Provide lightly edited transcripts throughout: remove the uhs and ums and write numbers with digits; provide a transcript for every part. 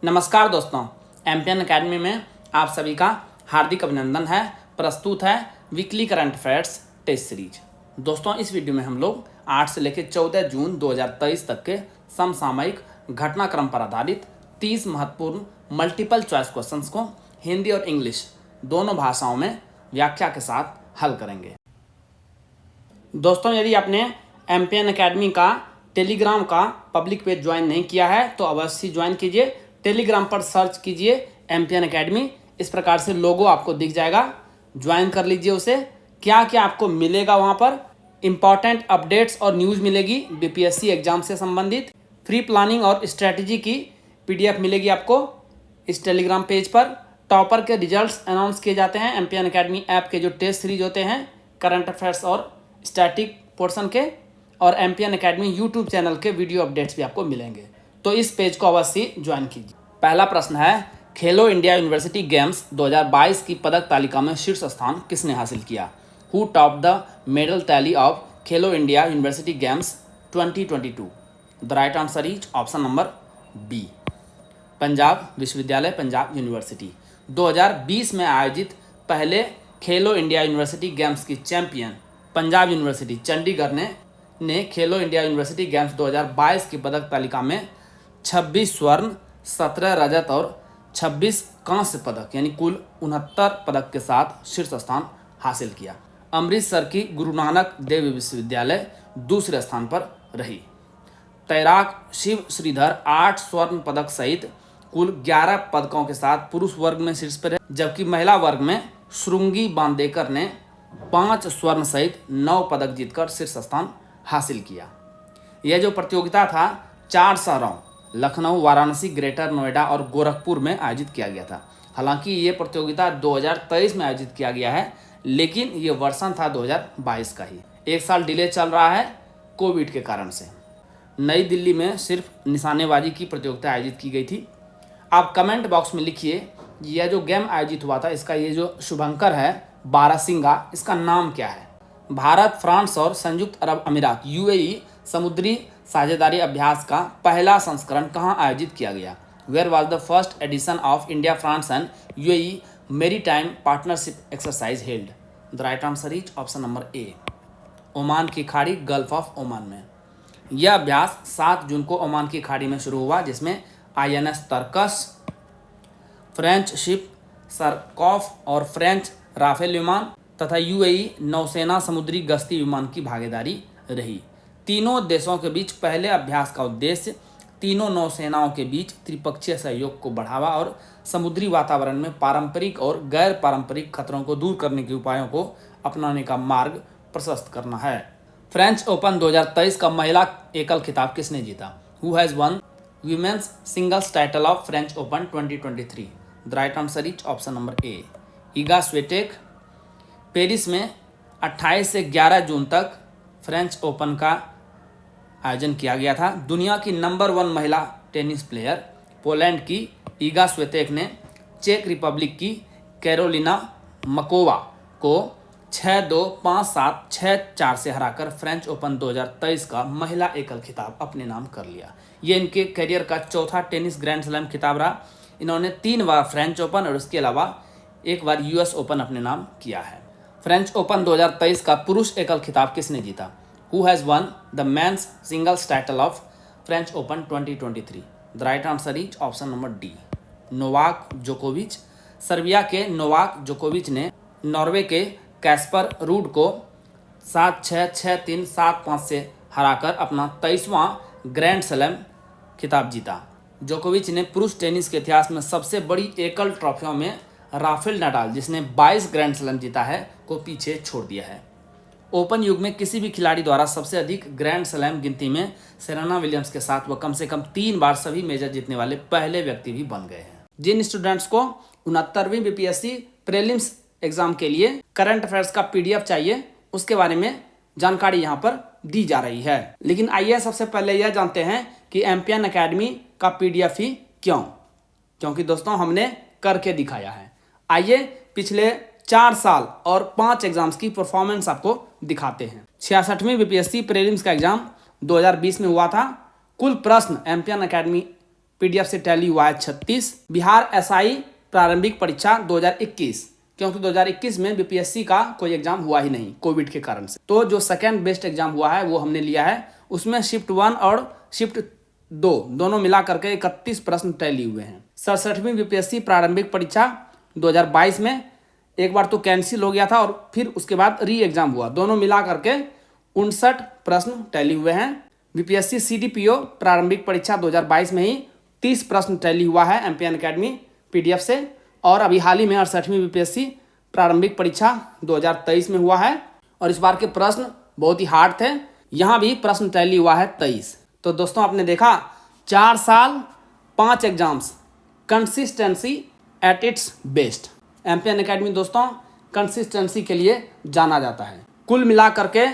नमस्कार दोस्तों, MPN academy में आप सभी का हार्दिक अभिनंदन है। प्रस्तुत है weekly current affairs test series. दोस्तों, इस वीडियो में हम लोग 8 से लेकर 14 जून 2023 तक के समसामयिक घटनाक्रम पर आधारित 30 महत्वपूर्ण मल्टीपल चॉइस क्वेश्चंस को हिंदी और इंग्लिश दोनों भाषाओं में व्याख्या के साथ हल करेंगे। दोस्तों, यदि आपने एमपीएन एकेडमी का टेलीग्राम का पब्लिक पेज ज्वाइन नहीं किया है तो अवश्य ज्वाइन कीजिए। टेलीग्राम पर सर्च कीजिए एमपीएन एकेडमी, इस प्रकार से लोगो आपको दिख जाएगा, ज्वाइन कर लीजिए उसे। क्या क्या आपको मिलेगा वहाँ पर? इंपॉर्टेंट अपडेट्स और न्यूज़ मिलेगी बीपीएससी एग्जाम से संबंधित। फ्री प्लानिंग और स्ट्रैटेजी की पीडीएफ मिलेगी आपको इस टेलीग्राम पेज पर। टॉपर के रिजल्ट्स अनाउंस किए जाते हैं एमपीएन एकेडमी ऐप के जो टेस्ट सीरीज होते हैं करंट अफेयर्स और स्टैटिक पोर्शन के, और एमपीएन एकेडमी यूट्यूब चैनल के वीडियो अपडेट्स भी आपको मिलेंगे। तो इस पेज को अवश्य ज्वाइन कीजिए। पहला प्रश्न है, खेलो इंडिया यूनिवर्सिटी गेम्स 2022 की पदक तालिका में शीर्ष स्थान किसने हासिल किया? Who top the medal tally of Khelo India university games 2022? The right answer is option number B, Punjab विश्वविद्यालय, पंजाब यूनिवर्सिटी। 2020 में आयोजित पहले खेलो इंडिया यूनिवर्सिटी गेम्स की चैंपियन पंजाब यूनिवर्सिटी चंडीगढ़ ने खेलो इंडिया यूनिवर्सिटी गेम्स 2022 की पदक तालिका में 26 स्वर्ण, 17 रजत और 26 कांस्य पदक यानी कुल 69 पदक के साथ शीर्ष स्थान हासिल किया। अमृतसर की गुरु नानक देव विश्वविद्यालय दूसरे स्थान पर रही। तैराक शिव श्रीधर 8 स्वर्ण पदक सहित कुल 11 पदकों के साथ पुरुष वर्ग में शीर्ष पर है, जबकि महिला वर्ग में श्रृंगी बांदेकर ने 5 स्वर्ण सहित 9 पदक जीतकर शीर्ष स्थान हासिल किया। यह जो प्रतियोगिता था 4 शहरों लखनऊ, वाराणसी, ग्रेटर नोएडा और गोरखपुर में आयोजित किया गया था। हालांकि ये प्रतियोगिता 2023 में आयोजित किया गया है, लेकिन ये वर्षन था 2022 का ही। एक साल डिले चल रहा है कोविड के कारण से। नई दिल्ली में सिर्फ निशानेबाजी की प्रतियोगिता आयोजित की गई थी। आप कमेंट बॉक्स में लिखिए यह जो गेम आयोजित हुआ था इसका ये जो शुभंकर है बारासिंगा, इसका नाम क्या है? भारत, फ्रांस और संयुक्त अरब अमीरात यूएई समुद्री साझेदारी अभ्यास का पहला संस्करण कहाँ आयोजित किया गया? Where was the first edition of India France and UAE maritime partnership exercise held? The right answer is option number A, Oman की खाड़ी, गल्फ ऑफ ओमान में। यह अभ्यास 7 जून को ओमान की खाड़ी में शुरू हुआ, जिसमें आईएनएस तर्कस, फ्रेंच शिप सरकॉफ और फ्रेंच राफेल विमान तथा यूएई नौसेना समुद्री गश्ती विमान की भागीदारी रही। तीनों देशों के बीच पहले अभ्यास का उद्देश्य तीनों नौसेनाओं के बीच त्रिपक्षीय सहयोग को बढ़ावा और समुद्री वातावरण में पारंपरिक और गैर पारंपरिक खतरों को दूर करने के उपायों को अपनाने का मार्ग प्रशस्त करना है। फ्रेंच ओपन 2023 का महिला एकल खिताब किसने जीता? Who has one women's singles title of French open 2023? The right answer is option number A, Eega Swiatek. Paris में 28 से 11 जून तक फ्रेंच ओपन का आयोजन किया गया था। दुनिया की नंबर 1 महिला टेनिस प्लेयर पोलैंड की ईगा स्विएटेक ने चेक रिपब्लिक की कैरोलिना मकोवा को 6-2, 5-7, 6-4 से हराकर फ्रेंच ओपन 2023 का महिला एकल खिताब अपने नाम कर लिया। ये इनके करियर का चौथा टेनिस ग्रैंड स्लैम खिताब रहा। इन्होंने 3 बार फ्रेंच ओपन और उसके अलावा 1 बार यूएस ओपन अपने नाम किया है। फ्रेंच ओपन 2023 का पुरुष एकल खिताब किसने जीता? Who has one the men's singles title of French open 2023? The right answer is option number D, Novak जोकोविच। सर्बिया के नोवाक जोकोविच ने नॉर्वे के कैस्पर रूड को 7-6, 6-3, 7-5 से हराकर अपना 23वां ग्रैंड स्लैम खिताब जीता। जोकोविच ने पुरुष टेनिस के इतिहास में सबसे बड़ी एकल ट्रॉफियों में राफेल नडाल, जिसने 22 ग्रैंड स्लैम जीता है, को पीछे छोड़ दिया है। ओपन युग में किसी भी खिलाड़ी द्वारा सबसे अधिक ग्रैंड स्लैम गिनती में सेरेना विलियम्स के साथ वह कम से कम 3 बार सभी मेजर जीतने वाले पहले व्यक्ति भी बन गए हैं। जिन स्टूडेंट्स को 69वीं बीपीएससी प्रीलिम्स एग्जाम के लिए करंट अफेयर्स का पीडीएफ चाहिए, उसके बारे में जानकारी यहाँ पर दी जा रही है। लेकिन आइए सबसे पहले यह जानते हैं कि एमपीएन एकेडमी का पीडीएफ ही क्यों? क्योंकि दोस्तों हमने करके दिखाया है। आइए पिछले 4 साल और 5 एग्जाम्स की परफॉर्मेंस आपको दिखाते हैं। 66वीं बीपीएससी प्रीलिम्स का एग्जाम 2020 में हुआ था। कुल प्रश्न एमपीएन एकेडमी पीडीएफ से टैली हुआ है 36। बिहार एसआई प्रारंभिक परीक्षा 2021, क्योंकि 2021 में बीपीएससी का कोई एग्जाम हुआ ही नहीं कोविड के कारण से, तो जो सेकेंड बेस्ट एग्जाम हुआ है वो हमने लिया है। उसमें शिफ्ट 1 और शिफ्ट 2 दोनों मिला करके 31 प्रश्न टैली हुए हैं। 67वीं बीपीएससी प्रारंभिक परीक्षा 2022 में एक बार तो कैंसिल हो गया था और फिर उसके बाद री एग्जाम हुआ, दोनों मिला करके 59 प्रश्न टैली हुए हैं। बीपीएससी सीडीपीओ प्रारंभिक परीक्षा 2022 में ही 30 प्रश्न टैली हुआ है एमपीएन अकेडमी पीडीएफ से। और अभी हाल ही में 68वीं बीपीएससी प्रारंभिक परीक्षा 2023 में हुआ है और इस बार के प्रश्न बहुत ही हार्ड थे। यहाँ भी प्रश्न टैली हुआ है 23। तो दोस्तों आपने देखा 4 साल 5 exams, consistency at its best. MPN academy दोस्तों कंसिस्टेंसी के लिए जाना जाता है। कुल मिला करके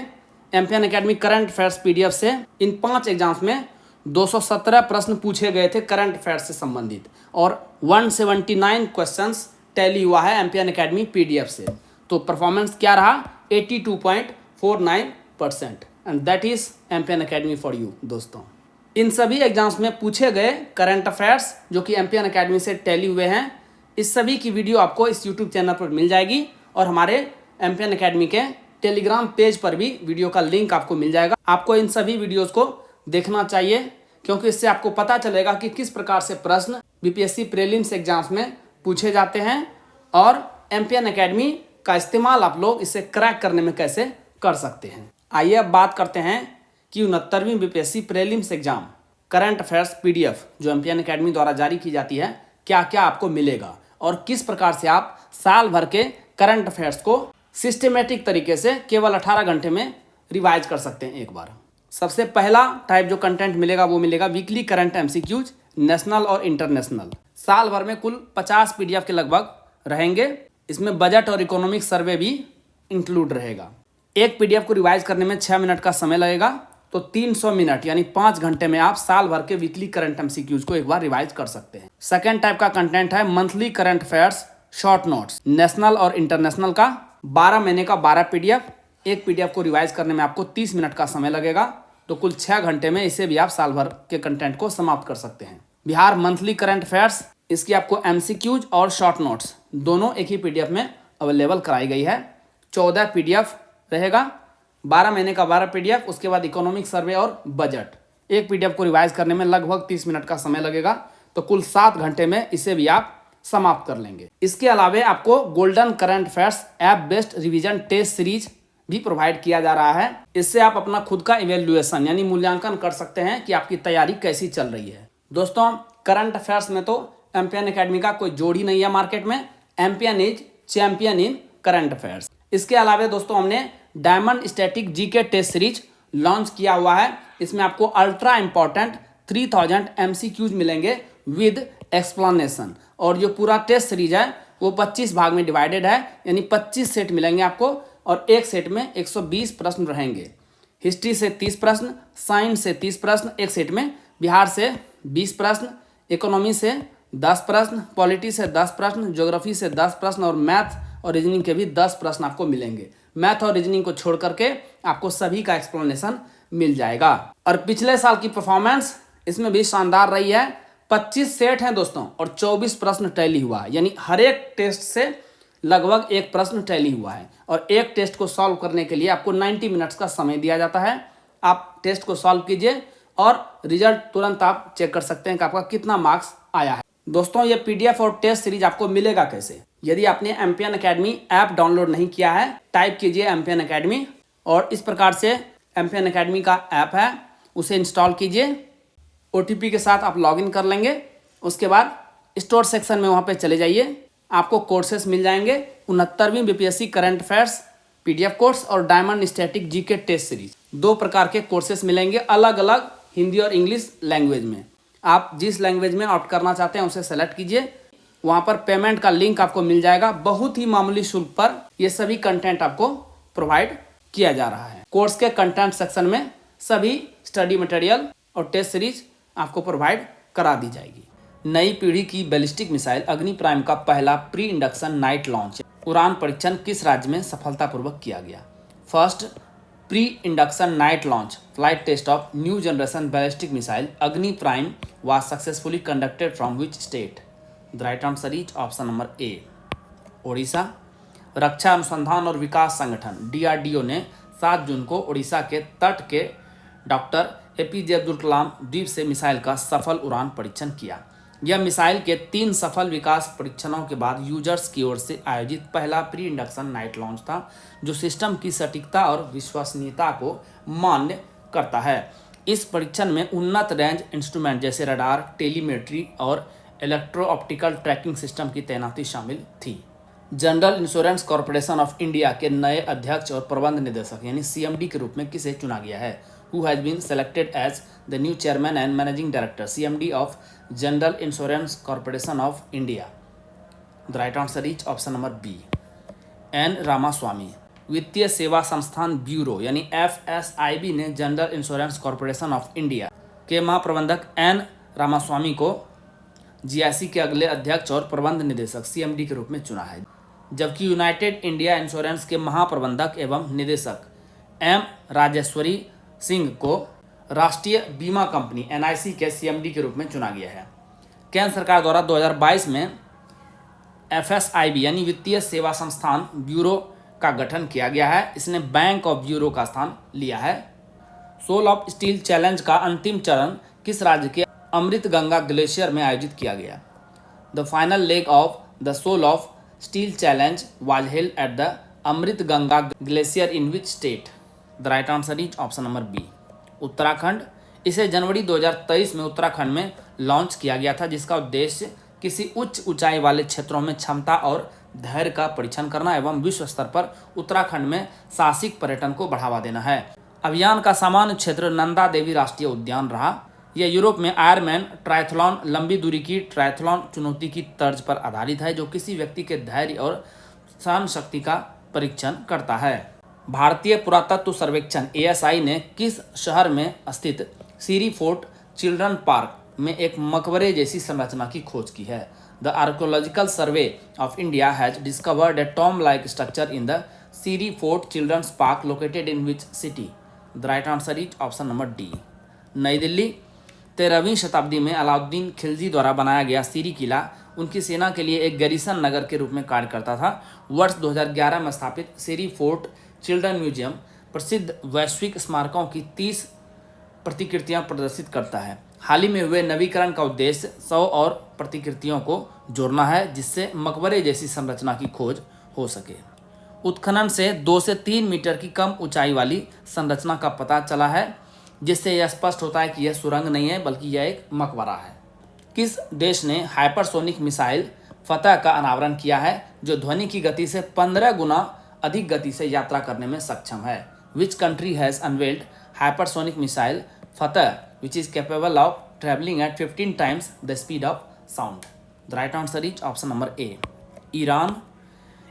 MPN academy current affairs PDF से इन 5 एग्जाम्स में 217 प्रश्न पूछे गए थे करंट अफेयर्स से संबंधित और 179 क्वेश्चंस टैली हुआ है एमपीएन अकेडमी पीडीएफ से। तो परफॉर्मेंस क्या रहा 82.49% and that is MPN academy for you. दोस्तों इन सभी एग्जाम्स में पूछे गए करंट अफेयर्स जो कि एमपीएन अकेडमी से टैली हुए हैं, इस सभी की वीडियो आपको इस यूट्यूब चैनल पर मिल जाएगी और हमारे एमपीएन अकेडमी के टेलीग्राम पेज पर भी वीडियो का लिंक आपको मिल जाएगा। आपको इन सभी वीडियोस को देखना चाहिए क्योंकि इससे आपको पता चलेगा कि किस प्रकार से प्रश्न बीपीएससी प्रीलिम्स एग्जाम्स में पूछे जाते हैं और एमपीएन अकेडमी का इस्तेमाल आप लोग इसे क्रैक करने में कैसे कर सकते हैं। आइए अब बात करते हैं कि 69वीं BPSC prelims exam current affairs PDF जो एमपीएन अकेडमी द्वारा जारी की जाती है क्या क्या आपको मिलेगा और किस प्रकार से आप साल भर के करंट अफेयर्स को सिस्टमेटिक तरीके से केवल 18 घंटे में रिवाइज कर सकते हैं एक बार। सबसे पहला टाइप जो कंटेंट मिलेगा वो मिलेगा वीकली करंट एमसीक्यूज नेशनल और इंटरनेशनल। साल भर में कुल 50 पीडीएफ के लगभग रहेंगे। इसमें बजट और इकोनॉमिक सर्वे भी इंक्लूड रहेगा। एक पीडीएफ को रिवाइज करने में 6 मिनट का समय लगेगा, तो 300 मिनट यानी 5 घंटे में आप साल भर के वीकली करंट एमसीक्यूज को एक बार रिवाइज कर सकते हैं। सेकेंड टाइप का कंटेंट है monthly current affairs short notes national और इंटरनेशनल का 12 महीने का 12 पीडीएफ। एक पीडीएफ को रिवाइज करने में आपको 30 मिनट का समय लगेगा, तो कुल 6 घंटे में इसे भी आप साल भर के कंटेंट को समाप्त कर सकते हैं। बिहार मंथली करंट अफेयर्स, इसकी आपको एमसीक्यूज और शॉर्ट नोट्स दोनों एक ही पीडीएफ में अवेलेबल कराई गई है। 14 पीडीएफ रहेगा, 12 महीने का 12 पीडीएफ, उसके बाद इकोनॉमिक सर्वे और बजट। एक पीडीएफ को रिवाइज करने में लगभग 30 मिनट का समय लगेगा, तो कुल 7 घंटे में इसे भी आप समाप्त कर लेंगे। इसके अलावा आपको golden current affairs app based revision test series भी प्रोवाइड किया जा रहा है। इससे आप अपना खुद का इवेल्युएशन यानी मूल्यांकन कर सकते हैं कि आपकी तैयारी कैसी चल रही है। दोस्तों करंट अफेयर्स में तो एमपीएन अकेडमी का कोई जोड़ ही नहीं है मार्केट में। MPN is champion in current affairs. इसके अलावा दोस्तों हमने diamond static GK test series launch किया हुआ है। इसमें आपको अल्ट्रा इंपॉर्टेंट 3000 एमसीक्यूज मिलेंगे विद एक्सप्लेनेशन और जो पूरा टेस्ट सीरीज है वो 25 भाग में डिवाइडेड है, यानी 25 सेट मिलेंगे आपको और एक सेट में 120 प्रश्न रहेंगे। हिस्ट्री से 30 प्रश्न, साइंस से 30 प्रश्न एक सेट में, बिहार से 20 प्रश्न, इकोनॉमी से 10 प्रश्न, पॉलिटी से 10 प्रश्न, ज्योग्राफी से 10 प्रश्न और मैथ और रीजनिंग के भी 10 प्रश्न आपको मिलेंगे। मैथ और रीजनिंग को छोड़ करके आपको सभी का एक्सप्लेनेशन मिल जाएगा। और पिछले साल की परफॉर्मेंस इसमें भी शानदार रही है। 25 सेट हैं दोस्तों और 24 प्रश्न टैली हुआ है, यानी हर एक टेस्ट से लगभग एक प्रश्न टैली हुआ है और एक टेस्ट को सॉल्व करने के लिए आपको 90 मिनट्स का समय दिया जाता है। आप टेस्ट को सॉल्व कीजिए और रिजल्ट तुरंत आप चेक कर सकते हैं कि आपका कितना मार्क्स आया है। दोस्तों ये पीडीएफ और टेस्ट सीरीज आपको मिलेगा कैसे? यदि आपने एमपीएन अकेडमी ऐप डाउनलोड नहीं किया है, टाइप कीजिए एमपीएन अकेडमी और इस प्रकार से एमपीएन अकेडमी का ऐप है उसे इंस्टॉल कीजिए। ओटीपी के साथ आप लॉगिन कर लेंगे। उसके बाद स्टोर सेक्शन में वहाँ पे चले जाइए, आपको कोर्सेस मिल जाएंगे। 69वीं BPSC current affairs PDF course और diamond static GK test series, 2 प्रकार के कोर्सेस मिलेंगे अलग अलग हिंदी और इंग्लिश लैंग्वेज में। आप जिस लैंग्वेज में ऑप्ट करना चाहते हैं उसे सेलेक्ट कीजिए। वहाँ पर पेमेंट का लिंक आपको मिल जाएगा। बहुत ही मामूली शुल्क पर ये सभी कंटेंट आपको प्रोवाइड किया जा रहा है। कोर्स के कंटेंट सेक्शन में सभी स्टडी मटेरियल और टेस्ट सीरीज आपको प्रोवाइड करा दी जाएगी। नई पीढ़ी की बैलिस्टिक मिसाइल अग्नि प्राइम का पहला प्री इंडक्शन नाइट लॉन्च। उड़ान परीक्षण किस राज्य में सफलतापूर्वक किया गया? First pre induction night launch flight test of new generation ballistic missile Agni prime was successfully conducted from which state? The right answer is option number A. Odisha. रक्षा अनुसंधान और विकास संगठन DRDO ने 7 जून को ओडिशा के तट के डॉक्टर APJ अब्दुल कलाम द्वीप से मिसाइल का सफल उड़ान परीक्षण किया। यह मिसाइल के 3 सफल विकास परीक्षणों के बाद यूजर्स की ओर से आयोजित पहला प्री इंडक्शन नाइट लॉन्च था, जो सिस्टम की सटीकता और विश्वसनीयता को मान्य करता है। इस परीक्षण में उन्नत रेंज इंस्ट्रूमेंट जैसे रडार, टेलीमेट्री और इलेक्ट्रो ऑप्टिकल ट्रैकिंग सिस्टम की तैनाती शामिल थी। General insurance corporation of India के नए अध्यक्ष और प्रबंध निदेशक यानी CMD के रूप में किसे चुना गया है? Who has been selected as the new chairman and managing director CMD of General Insurance Corporation of India? The right answer is option number B. N. Ramaswamy. वित्तीय सेवा संस्थान ब्यूरो यानी FSIB ने general insurance corporation of India के महाप्रबंधक N. Ramaswamy को GIC के अगले अध्यक्ष और प्रबंध निदेशक CMD के रूप में चुना है, जबकि यूनाइटेड इंडिया इंश्योरेंस के महाप्रबंधक एवं निदेशक M. राजेश्वरी सिंह को राष्ट्रीय बीमा कंपनी NIC के CMD के रूप में चुना गया है। केंद्र सरकार द्वारा 2022 में FSIB यानी वित्तीय सेवा संस्थान ब्यूरो का गठन किया गया है। इसने बैंक ऑफ ब्यूरो का स्थान लिया है। सोल ऑफ स्टील चैलेंज का अंतिम चरण किस राज्य के अमृत गंगा ग्लेशियर में आयोजित किया गया? The final leg of the soul of steel challenge was held at the Amrit Ganga glacier in which state? The right answer is option number B, Uttarakhand. इसे जनवरी 2023 में उत्तराखंड में लॉन्च किया गया था, जिसका उद्देश्य किसी उच्च ऊंचाई वाले क्षेत्रों में क्षमता और धैर्य का परीक्षण करना एवं विश्व स्तर पर उत्तराखंड में साहसिक पर्यटन को बढ़ावा देना है। अभियान का सामान्य क्षेत्र नंदा देवी राष्ट्रीय उद्यान रहा। यह यूरोप में आयरमैन ट्रायथलॉन लंबी दूरी की ट्रायथलॉन चुनौती की तर्ज पर आधारित है, जो किसी व्यक्ति के धैर्य और सहन शक्ति का परीक्षण करता है। भारतीय पुरातत्व सर्वेक्षण ASI ने किस शहर में स्थित सीरी फोर्ट चिल्ड्रन पार्क में एक मकबरे जैसी संरचना की खोज की है? The archaeological survey of India has discovered a tomb like structure in the Siri fort children's park located in which city? The right answer is option number D, New Delhi. 13वीं शताब्दी में अलाउद्दीन खिलजी द्वारा बनाया गया सीरी किला उनकी सेना के लिए एक गैरिसन नगर के रूप में कार्य करता था। वर्ष 2011 में स्थापित सीरी फोर्ट चिल्ड्रन म्यूजियम प्रसिद्ध वैश्विक स्मारकों की 30 प्रतिकृतियां प्रदर्शित करता है। हाल ही में हुए नवीकरण का उद्देश्य 100 और प्रतिकृतियों को जोड़ना है, जिससे मकबरे जैसी संरचना की खोज हो सके। उत्खनन से 2 से 3 मीटर की कम ऊंचाई वाली संरचना का पता चला है, जिससे यह स्पष्ट होता है कि यह सुरंग नहीं है बल्कि यह एक मकबरा है। किस देश ने हाइपरसोनिक मिसाइल फतह का अनावरण किया है, जो ध्वनि की गति से 15 गुना अधिक गति से यात्रा करने में सक्षम है? Which country has unveiled hypersonic missile Fattah which is capable of travelling at 15 times the speed of sound? The right answer is option number A, Iran.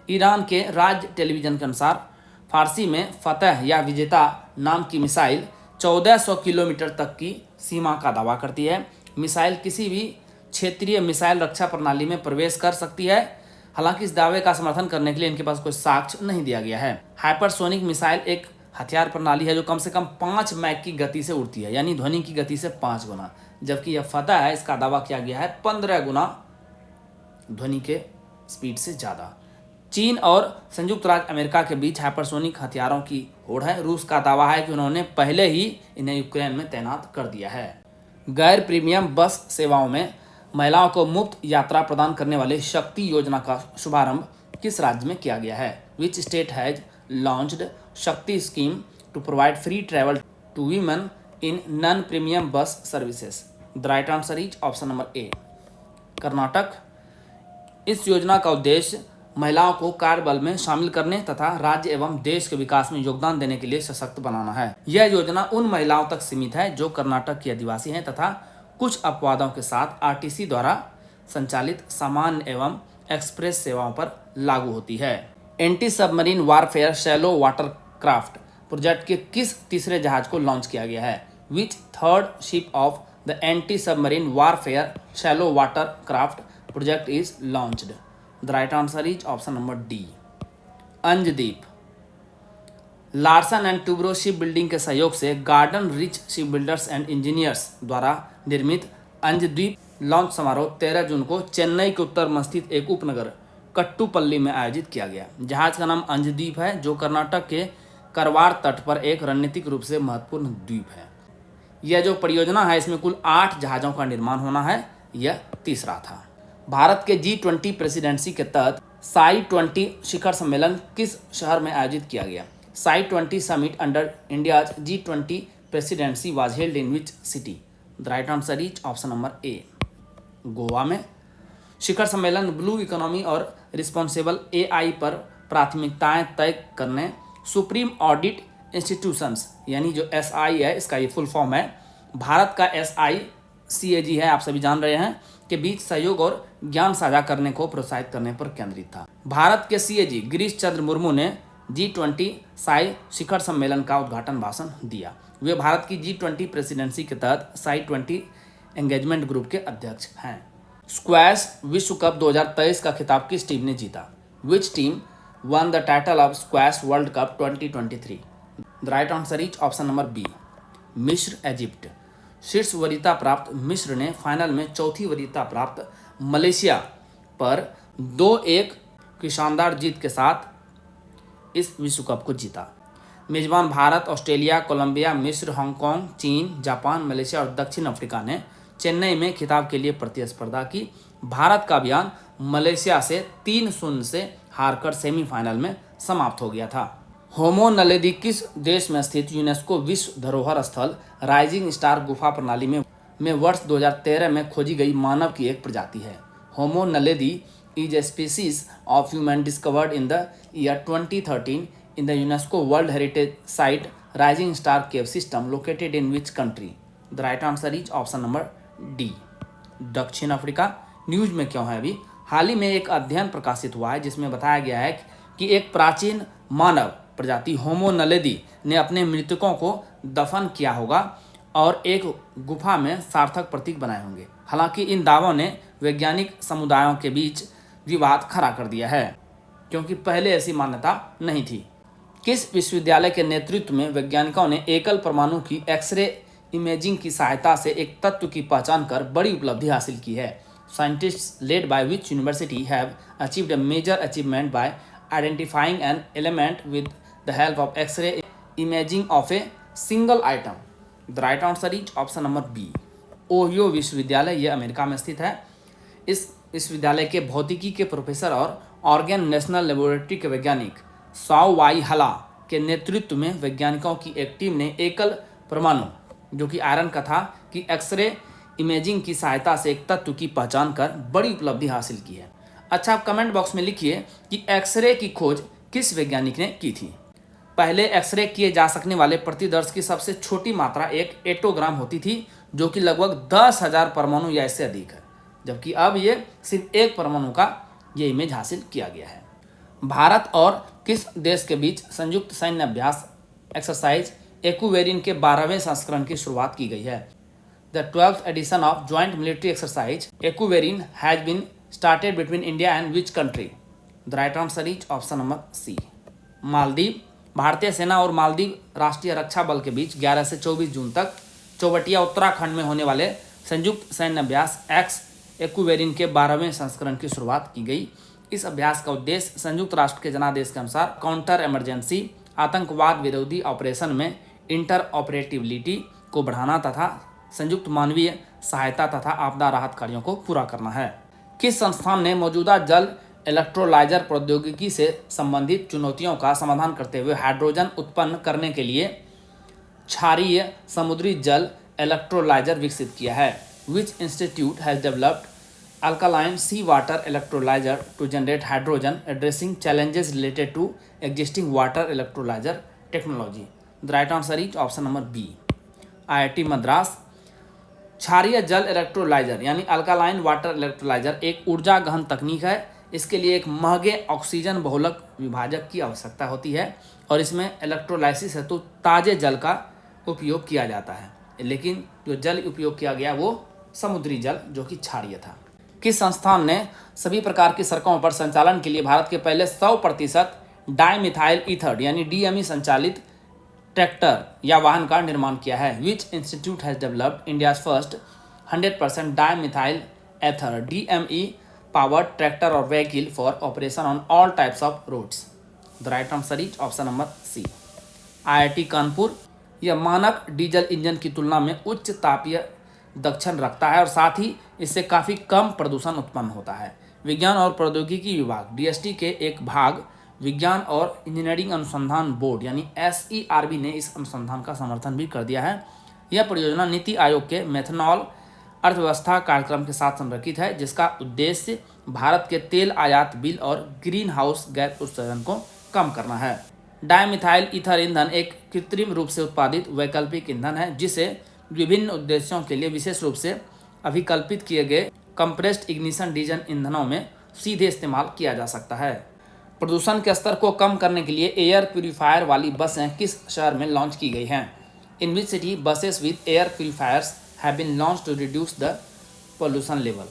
Iran के राज्य टेलीविजन के अनुसार फारसी में फतह या विजेता नाम की मिसाइल 1400 किलोमीटर तक की सीमा का दावा करती है। मिसाइल किसी भी क्षेत्रीय मिसाइल रक्षा प्रणाली में प्रवेश कर सकती है। हालांकि इस दावे का समर्थन करने के लिए इनके पास कोई साक्ष्य नहीं दिया गया है। हाइपरसोनिक मिसाइल एक हथियार प्रणाली है जो कम से कम 5 मैक की गति से उड़ती है, यानी ध्वनि की गति से 5 गुना, जबकि यह फतह है, इसका दावा किया गया है 15 गुना ध्वनि के स्पीड से ज़्यादा। चीन और संयुक्त राज्य अमेरिका के बीच हाइपरसोनिक हथियारों की होड़ है। रूस का दावा है कि उन्होंने पहले ही इन्हें यूक्रेन में तैनात कर दिया है। गैर प्रीमियम बस सेवाओं में महिलाओं को मुफ्त यात्रा प्रदान करने वाली शक्ति योजना का शुभारंभ किस राज्य में किया गया है? Which state has launched Shakti scheme to provide free travel to women in non premium bus services? The right answer is option number A, Karnataka. इस योजना का उद्देश्य महिलाओं को कार्यबल में शामिल करने तथा राज्य एवं देश के विकास में योगदान देने के लिए सशक्त बनाना है। यह योजना उन महिलाओं तक सीमित है जो कर्नाटक की आदिवासी हैं तथा कुछ अपवादों के साथ RTC द्वारा संचालित सामान्य एवं एक्सप्रेस सेवाओं पर लागू होती है। Anti submarine warfare shallow watercraft project के किस तीसरे जहाज को लॉन्च किया गया है? Which third ship of the anti submarine warfare shallow watercraft project is launched? The right answer is option number D, Anjadip. Larsen and Toubro ship building के सहयोग से Garden Reach ship builders and engineers द्वारा निर्मित अंजद्वीप launch समारोह 13 जून को चेन्नई के उत्तर में स्थित एक उपनगर कट्टुपल्ली में आयोजित किया गया। जहाज का नाम अंजद्वीप है, जो कर्नाटक के करवार तट पर एक रणनीतिक रूप से महत्वपूर्ण द्वीप है। यह जो परियोजना है, इसमें कुल 8 जहाज़ों का निर्माण होना है। यह तीसरा था। भारत के G20 प्रेसिडेंसी के तहत साई 20 शिखर सम्मेलन किस शहर में आयोजित किया गया? Sai 20 summit under India's G20 presidency was held in which city? The right answer is option number ए, गोवा में। शिखर सम्मेलन ब्लू इकोनॉमी और रिस्पॉन्सिबल AI पर प्राथमिकताएं तय करने सुप्रीम ऑडिट इंस्टीट्यूशंस यानी जो SI है, इसका ये फुल फॉर्म है, भारत का SICAG है, आप सभी जान रहे हैं, के बीच सहयोग और ज्ञान साझा करने को प्रोत्साहित करने पर केंद्रित था। भारत के CAG गिरीश चंद्र मुर्मू ने G20 साई शिखर सम्मेलन का उद्घाटन भाषण दिया। वे भारत की G20 प्रेसिडेंसी के तहत साई 20 एंगेजमेंट ग्रुप के अध्यक्ष हैं। स्क्वैश विश्व कप 2023 का खिताब किस टीम ने जीता? Which team won the title of squash world cup 2023? The right answer is option number B, Misr Egypt. शीर्ष वरीयता प्राप्त मिस्र ने फाइनल में चौथी वरीयता प्राप्त मलेशिया पर 2-1 की शानदार जीत के साथ इस विश्व कप को जीता। मेजबान भारत, ऑस्ट्रेलिया, कोलंबिया, मिस्र, हांगकांग, चीन, जापान, मलेशिया और दक्षिण अफ्रीका ने चेन्नई में खिताब के लिए प्रतिस्पर्धा की। भारत का अभियान मलेशिया से 3-0 से हारकर सेमीफाइनल में समाप्त हो गया था। होमो नलेदी किस देश में स्थित यूनेस्को विश्व धरोहर स्थल राइजिंग स्टार गुफा प्रणाली में वर्ष 2013 में खोजी गई मानव की एक प्रजाति है? Homo naledi is a species of human discovered in the year 2013 in the UNESCO World Heritage Site Rising Star Cave System located in which country? The right answer is option number D, दक्षिण Africa. News में क्यों है? अभी हाल ही में एक अध्ययन प्रकाशित हुआ है जिसमें बताया गया है कि एक प्राचीन मानव प्रजाति होमो नलेदी ने अपने मृतकों को दफन किया होगा और एक गुफा में सार्थक प्रतीक बनाए होंगे। हालांकि इन दावों ने वैज्ञानिक समुदायों के बीच विवाद खड़ा कर दिया है, क्योंकि पहले ऐसी मान्यता नहीं थी। किस विश्वविद्यालय के नेतृत्व में वैज्ञानिकों ने एकल परमाणु की एक्सरे इमेजिंग की सहायता से एक तत्व की पहचान कर बड़ी उपलब्धि हासिल की है? Scientists led by which university have achieved a major achievement by identifying an element with the help of x ray imaging of a single item? The right answer is option number B, Ohio विश्वविद्यालय। यह America में स्थित है। इस विश्वविद्यालय के भौतिकी के प्रोफेसर और ऑर्गेन नेशनल लेबोरेटरी के वैज्ञानिक साओ वाई हला के नेतृत्व में वैज्ञानिकों की एक टीम ने एकल परमाणु, जो कि आयरन का था, कि एक्सरे इमेजिंग की सहायता से एक तत्व की पहचान कर बड़ी उपलब्धि हासिल की है। अच्छा, आप कमेंट बॉक्स में लिखिए कि एक्सरे की खोज किस वैज्ञानिक ने की थी? पहले एक्सरे किए जा सकने वाले प्रतिदर्श की सबसे छोटी मात्रा एक एटोग्राम होती थी, जो कि लगभग 10,000 परमाणु या इससे अधिक है, जबकि अब ये सिर्फ एक परमाणु का ये इमेज हासिल किया गया है। भारत और किस देश के बीच संयुक्त सैन्य अभ्यास एक्सरसाइज एक्वेरिन के 12वें संस्करण की शुरुआत की गई है? The 12th edition of joint military exercise Ekuverin has been started between India and which country? The right answer is option number C, Maldives. भारतीय सेना और मालदीव राष्ट्रीय रक्षा बल के बीच 11 से 24 जून तक चौबटिया उत्तराखंड में होने वाले संयुक्त सैन्य अभ्यास एक्वेरिन के 12वें संस्करण की शुरुआत की गई। इस अभ्यास का उद्देश्य संयुक्त राष्ट्र के जनादेश के अनुसार काउंटर इमरजेंसी आतंकवाद विरोधी ऑपरेशन में इंटर ऑपरेटिविलिटी को बढ़ाना तथा संयुक्त मानवीय सहायता तथा आपदा राहत कार्यों को पूरा करना है। किस संस्थान ने मौजूदा जल इलेक्ट्रोलाइजर प्रौद्योगिकी से संबंधित चुनौतियों का समाधान करते हुए हाइड्रोजन उत्पन्न करने के लिए क्षारीय समुद्री जल इलेक्ट्रोलाइजर विकसित किया है? Which institute has developed alkaline seawater electrolyzer to generate hydrogen, addressing challenges related to existing water electrolyzer technology? The right answer is option number B, IIT Madras. क्षारीय जल इलेक्ट्रोलाइजर यानी अल्कालाइन वाटर इलेक्ट्रोलाइजर एक ऊर्जा गहन तकनीक है। इसके लिए एक महंगे ऑक्सीजन बहुलक विभाजक की आवश्यकता होती है और इसमें इलेक्ट्रोलाइसिस हेतु ताजे जल का उपयोग किया जाता है, लेकिन जो जल उपयोग किया गया वो समुद्री जल जो कि क्षारीय था। किस संस्थान ने सभी प्रकार की सड़कों पर संचालन के लिए भारत के पहले 100% डाइमिथाइल ईथर यानी DME संचालित ट्रैक्टर या वाहन का निर्माण किया है? Which institute has developed India's first 100% dimethyl ether DME powered tractor और vehicle for operation on all types of roads? The right answer is option number C, IIT Kanpur. यह मानक डीजल इंजन की तुलना में उच्च तापीय दक्षण रखता है और साथ ही इससे काफ़ी कम प्रदूषण उत्पन्न होता है। विज्ञान और प्रौद्योगिकी विभाग DST के एक भाग विज्ञान और इंजीनियरिंग अनुसंधान बोर्ड यानी SERB ने इस अनुसंधान का समर्थन भी कर दिया है। यह परियोजना नीति आयोग के मेथनॉल अर्थव्यवस्था कार्यक्रम के साथ संरेखित है, जिसका उद्देश्य भारत के तेल आयात बिल और ग्रीन हाउस गैस उत्सर्जन को कम करना है। डाइमिथाइल ईथर ईंधन एक कृत्रिम रूप से उत्पादित वैकल्पिक ईंधन है, जिसे विभिन्न उद्देश्यों के लिए विशेष रूप से अभिकल्पित किए गए कंप्रेस्ड इग्निशन डीजल ईंधनों में सीधे इस्तेमाल किया जा सकता है। प्रदूषण के स्तर को कम करने के लिए एयर प्यूरीफायर वाली बसें किस शहर में लॉन्च की गई हैं? In which city buses with air purifiers have been launch to reduce the pollution level?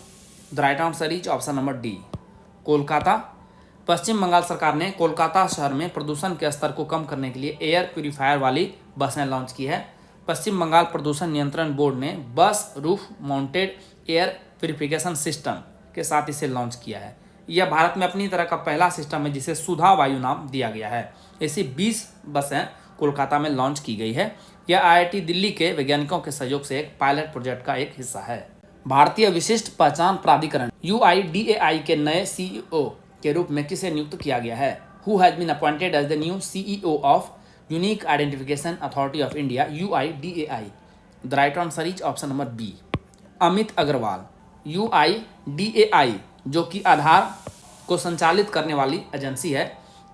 The right answer is option number D, Kolkata. Paschim Bengal सरकार ने कोलकाता शहर में प्रदूषण के स्तर को कम करने के लिए एयर प्यूरीफायर वाली बसें लॉन्च की है। पश्चिम बंगाल प्रदूषण नियंत्रण बोर्ड ने बस roof mounted air purification system के साथ इसे लॉन्च किया है। यह भारत में अपनी तरह का पहला सिस्टम है जिसे सुधा वायु नाम दिया गया है। ऐसी 20 बसें कोलकाता में लॉन्च की गई है। यह IIT दिल्ली के वैज्ञानिकों के सहयोग से एक पायलट प्रोजेक्ट का एक हिस्सा है। भारतीय विशिष्ट पहचान प्राधिकरण UIDAI के नए CEO के रूप में किसे नियुक्त किया गया है? Who has been appointed as the new CEO of Unique Identification Authority of India UIDAI? The right answer is option number B, Amit Agarwal. UIDAI जो कि आधार को संचालित करने वाली एजेंसी है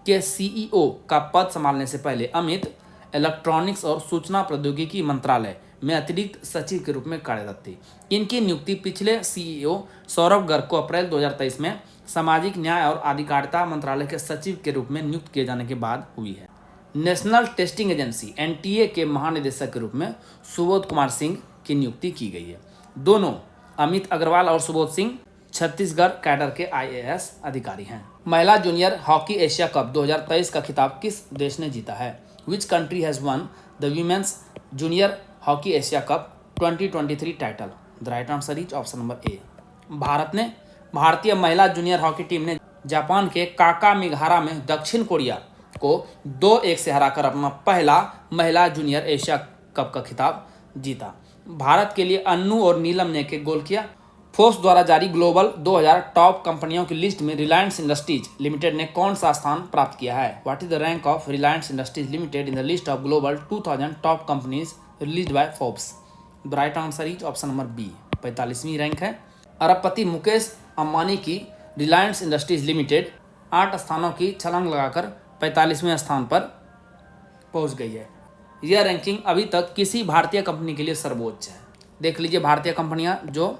के CEO का पद संभालने से पहले अमित इलेक्ट्रॉनिक्स और सूचना प्रौद्योगिकी मंत्रालय में अतिरिक्त सचिव के रूप में कार्यरत थी। इनकी नियुक्ति पिछले CEO सौरभ गर्ग को अप्रैल 2023 में सामाजिक न्याय और अधिकारिता मंत्रालय के सचिव के रूप में नियुक्त किए जाने के बाद हुई है। नेशनल टेस्टिंग एजेंसी NTA के महानिदेशक के रूप में सुबोध कुमार सिंह की नियुक्ति की गई है। दोनों अमित अग्रवाल और सुबोध सिंह छत्तीसगढ़ कैडर के IAS अधिकारी हैं। महिला जूनियर हॉकी एशिया कप 2023 का खिताब किस देश ने जीता है? Which country has one the women's junior hockey Asia cup 2023 title? The right answer is option number ए, भारत ने। भारतीय महिला जूनियर हॉकी टीम ने जापान के काकामिगारा में दक्षिण कोरिया को 2-1 से हराकर अपना पहला महिला जूनियर एशिया कप का खिताब जीता। भारत के लिए अन्नू और नीलम ने के गोल किया। फोर्ब्स द्वारा जारी ग्लोबल 2000 टॉप कंपनियों की लिस्ट में रिलायंस इंडस्ट्रीज लिमिटेड ने कौन सा स्थान प्राप्त किया है? What is the rank of Reliance Industries Limited in the list of global 2000 top companies released by Forbes? The right answer is option number B, 45वीं रैंक है। अरबपति मुकेश अंबानी की रिलायंस इंडस्ट्रीज लिमिटेड 8 स्थानों की छलांग लगाकर 45वें स्थान पर पहुंच गई है। यह रैंकिंग अभी तक किसी भारतीय कंपनी के लिए सर्वोच्च है। देख लीजिए भारतीय कंपनियां जो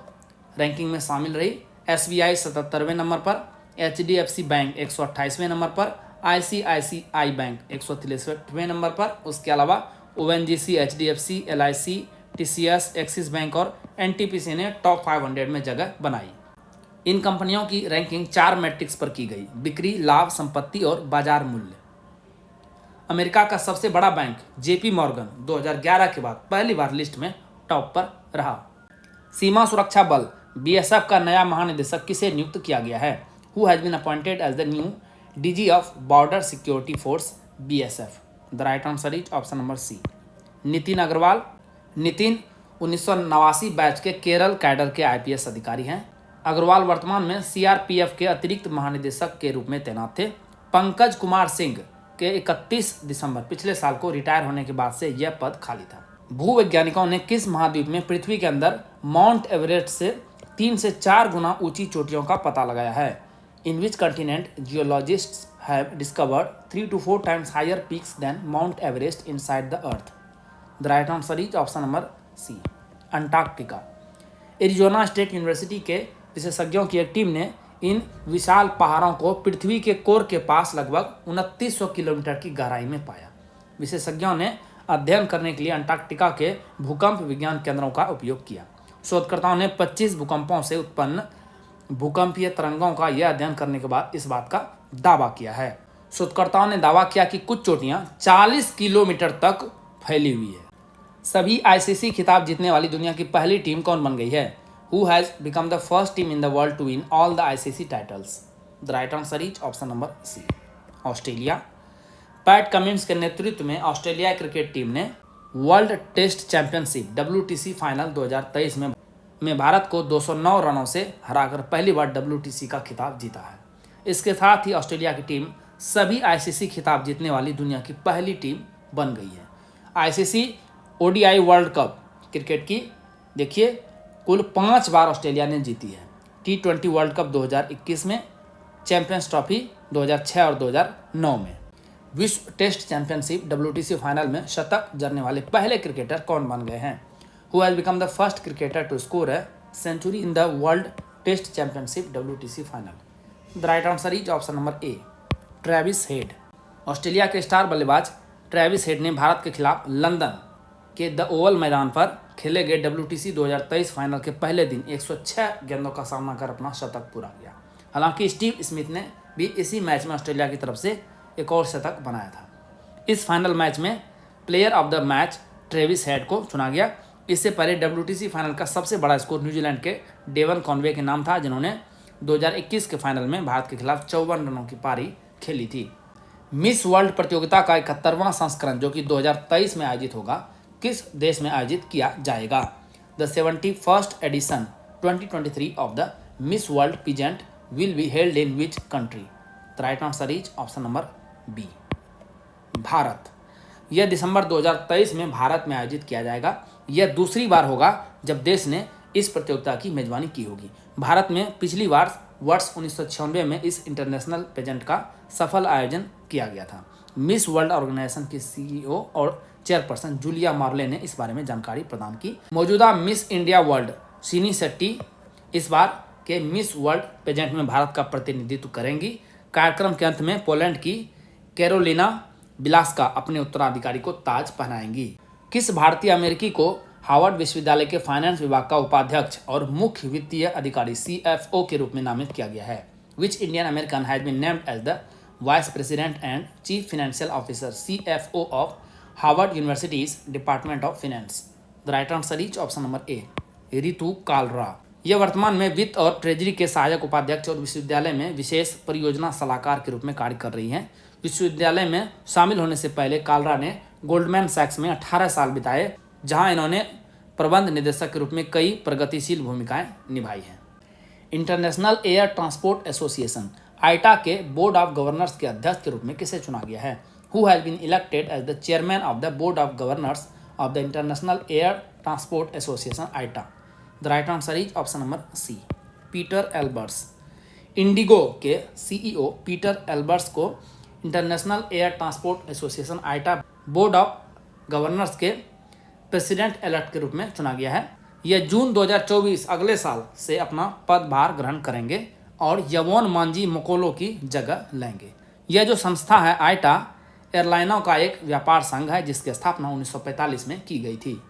रैंकिंग में शामिल रही। SBI 77वें नंबर पर, HDFC बैंक 128वें नंबर पर, ICICI बैंक 163वें नंबर पर। उसके अलावा ONGC, HDFC, LIC, TCS, axis bank और NTPC ने टॉप 500 में जगह बनाई। इन कंपनियों की रैंकिंग 4 मैट्रिक्स पर की गई: बिक्री, लाभ, संपत्ति और बाजार मूल्य। अमेरिका का सबसे बड़ा बैंक JP मॉर्गन 2011 के बाद पहली बार लिस्ट में टॉप पर रहा। सीमा सुरक्षा बल BSF का नया महानिदेशक किसे नियुक्त किया गया है? Who has been appointed as the new DG of Border Security Force BSF? The right answer is option number C, Nitin Agrawal. Nitin 1989 batch के केरल कैडर के IPS अधिकारी हैं। अग्रवाल वर्तमान में CRPF के अतिरिक्त महानिदेशक के रूप में तैनात थे। पंकज कुमार सिंह के 31 दिसंबर पिछले साल को रिटायर होने के बाद से यह पद खाली था। भूवैज्ञानिकों ने किस महाद्वीप में पृथ्वी के अंदर माउंट एवरेस्ट से 3 से 4 गुना ऊंची चोटियों का पता लगाया है? इन विच continent जियोलॉजिस्ट्स have discovered 3 to 4 times higher peaks than Mount Everest inside the Earth? The right answer is option number C, Antarctica. Arizona state university के विशेषज्ञों की एक टीम ने इन विशाल पहाड़ों को पृथ्वी के कोर के पास लगभग 2900 किलोमीटर की गहराई में पाया। विशेषज्ञों ने अध्ययन करने के लिए अंटार्कटिका के भूकंप विज्ञान केंद्रों का उपयोग किया। शोधकर्ताओं ने 25 भूकंपों से उत्पन्न भूकंपीय तरंगों का यह अध्ययन करने के बाद इस बात का दावा किया है। शोधकर्ताओं ने दावा किया कि कुछ चोटियां 40 किलोमीटर तक फैली हुई है। सभी आईसीसी खिताब जीतने वाली दुनिया की पहली टीम कौन बन गई है? Who has become the first team in the world to win all the ICC titles? The right answer is option number C, Australia. Pat Cummins के नेतृत्व में ऑस्ट्रेलिया क्रिकेट टीम ने world test championship WTC final 2023 में भारत को 209 रनों से हराकर पहली बार WTC का खिताब जीता है। इसके साथ ही ऑस्ट्रेलिया की टीम सभी आईसीसी खिताब जीतने वाली दुनिया की पहली टीम बन गई है। ICC ODI world cup cricket की देखिए कुल 5 बार ऑस्ट्रेलिया ने जीती है। T20 वर्ल्ड कप 2021 में, चैंपियंस ट्रॉफी 2006 और 2009 में। विश्व टेस्ट चैंपियनशिप WTC फाइनल में शतक जड़ने वाले पहले क्रिकेटर कौन बन गए हैं? Who has become the first cricketer to score a century in the world test championship WTC final? The right answer is option number A, Travis Head. Australia के star बल्लेबाज ट्रेविस हेड ने भारत के खिलाफ London के the Oval मैदान पर खेले गए WTC 2023 फाइनल के पहले दिन 106 गेंदों का सामना कर अपना शतक पूरा किया। हालांकि स्टीव स्मिथ ने भी इसी मैच में ऑस्ट्रेलिया की तरफ से एक और शतक बनाया था। इस फाइनल मैच में player of the match Travis head को चुना गया। इससे पहले WTC फाइनल का सबसे बड़ा स्कोर न्यूजीलैंड के डेवन कॉनवे के नाम था, जिन्होंने 2021 के फाइनल में भारत के खिलाफ 54 रनों की पारी खेली थी। मिस वर्ल्ड प्रतियोगिता का 71वां संस्करण जो कि 2023 में आयोजित होगा, किस देश में आयोजित किया जाएगा? The 71st edition 2023 of the miss world pageant will be held in which country? The right answer is option number B, Bharat. यह दिसंबर 2023 में भारत में आयोजित किया जाएगा। यह दूसरी बार होगा जब देश ने इस प्रतियोगिता की मेजबानी की होगी। भारत में पिछली बार वर्ष 1996 में इस इंटरनेशनल पेजेंट का सफल आयोजन किया गया था। मिस वर्ल्ड ऑर्गेनाइजेशन की CEO और चेयरपर्सन जूलिया मार्ले ने इस बारे में जानकारी प्रदान की। मौजूदा मिस इंडिया वर्ल्ड सिनी शेट्टी इस बार के मिस वर्ल्ड पेजेंट में भारत का प्रतिनिधित्व करेंगी। कार्यक्रम के अंत में पोलैंड की कैरोलिना बिलास्का अपने उत्तराधिकारी को ताज पहनाएंगी। किस भारतीय अमेरिकी को हार्वर्ड विश्वविद्यालय के फाइनेंस विभाग का उपाध्यक्ष और मुख्य वित्तीय अधिकारी CFO के रूप में नामित किया गया है? Which Indian American has been named as the vice president and chief financial officer CFO of Harvard university's department of finance? The right answer is option number A, Ritu Kalra. यह वर्तमान में वित्त और ट्रेजरी के सहायक उपाध्यक्ष और विश्वविद्यालय में विशेष परियोजना सलाहकार के रूप में कार्य कर रही हैं। विश्वविद्यालय में शामिल होने से पहले कालरा ने गोल्डमैन सैक्स में 18 साल बिताए, जहां इन्होंने प्रबंध निदेशक के रूप में कई प्रगतिशील भूमिकाएं निभाई हैं। International air transport association IATA के बोर्ड ऑफ गवर्नर्स के अध्यक्ष के रूप में किसे चुना गया है? Who has been elected as the chairman of the board of governors of the international air transport association IATA? The right answer is option number C, Pieter Elbers. IndiGo के CEO पीटर एल्बर्ट्स को international air transport association IATA board of governors के president elect के रूप में चुना गया है। यह जून 2024 अगले साल से अपना पदभार ग्रहण करेंगे और यवोन मांझी मोकोलो की जगह लेंगे। यह जो संस्था है आइटा एयरलाइनों का एक व्यापार संघ है, जिसकी स्थापना 1945 में की गई थी।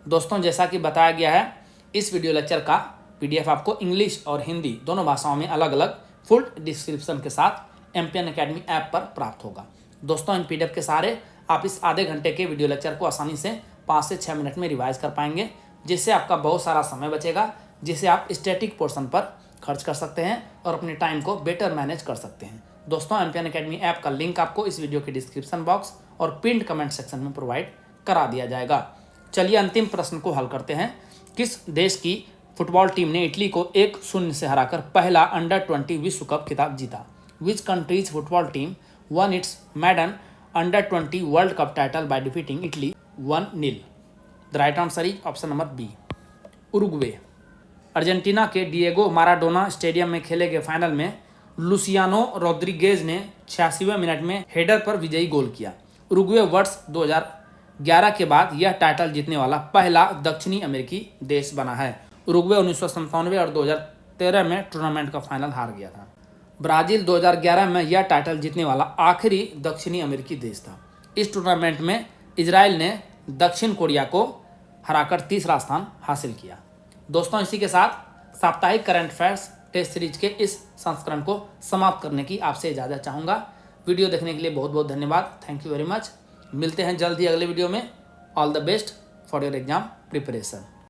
दोस्तों, जैसा कि बताया गया है, इस वीडियो लेक्चर का PDF आपको इंग्लिश और हिंदी दोनों भाषाओं में अलग अलग फुल डिस्क्रिप्शन के साथ एमपीएन अकेडमी ऐप पर प्राप्त होगा। दोस्तों, इन PDF के सहारे आप इस आधे घंटे के वीडियो लेक्चर को आसानी से 5 से 6 मिनट में रिवाइज कर पाएंगे, जिससे आपका बहुत सारा समय बचेगा, जिसे आप स्टैटिक पोर्शन पर खर्च कर सकते हैं और अपने टाइम को बेटर मैनेज कर सकते हैं। दोस्तों, एमपीएन अकेडमी ऐप का लिंक आपको इस वीडियो के डिस्क्रिप्शन बॉक्स और पिन्ड कमेंट सेक्शन में प्रोवाइड करा दिया जाएगा। चलिए अंतिम प्रश्न को हल करते हैं। किस देश की फुटबॉल टीम ने इटली को 1-0 से हराकर पहला अंडर-20 विश्व कप खिताब जीता? Which country's football team won its maiden under twenty world cup title by defeating Italy 1-0? The right answer is option number B, Uruguay. Argentina के डिएगो माराडोना स्टेडियम में खेले गए फाइनल में लुसियानो रोड्रिगेज ने 86वें मिनट में header पर विजयी गोल किया। उरुग्वे वर्ष 2011 के बाद यह टाइटल जीतने वाला पहला दक्षिणी अमेरिकी देश बना है। उरुग्वे 1997 और 2013 में टूर्नामेंट का फाइनल हार गया था। ब्राजील 2011 में यह टाइटल जीतने वाला आखिरी दक्षिणी अमेरिकी देश था। इस टूर्नामेंट में इजराइल ने दक्षिण कोरिया को हराकर तीसरा स्थान हासिल किया। दोस्तों, इसी के साथ साप्ताहिक करंट अफेयर्स टेस्ट सीरीज के इस संस्करण को समाप्त करने की आपसे इजाज़त चाहूँगा। वीडियो देखने के लिए बहुत बहुत धन्यवाद। Thank you very much. मिलते हैं जल्द ही अगले वीडियो में। All the best for your exam preparation.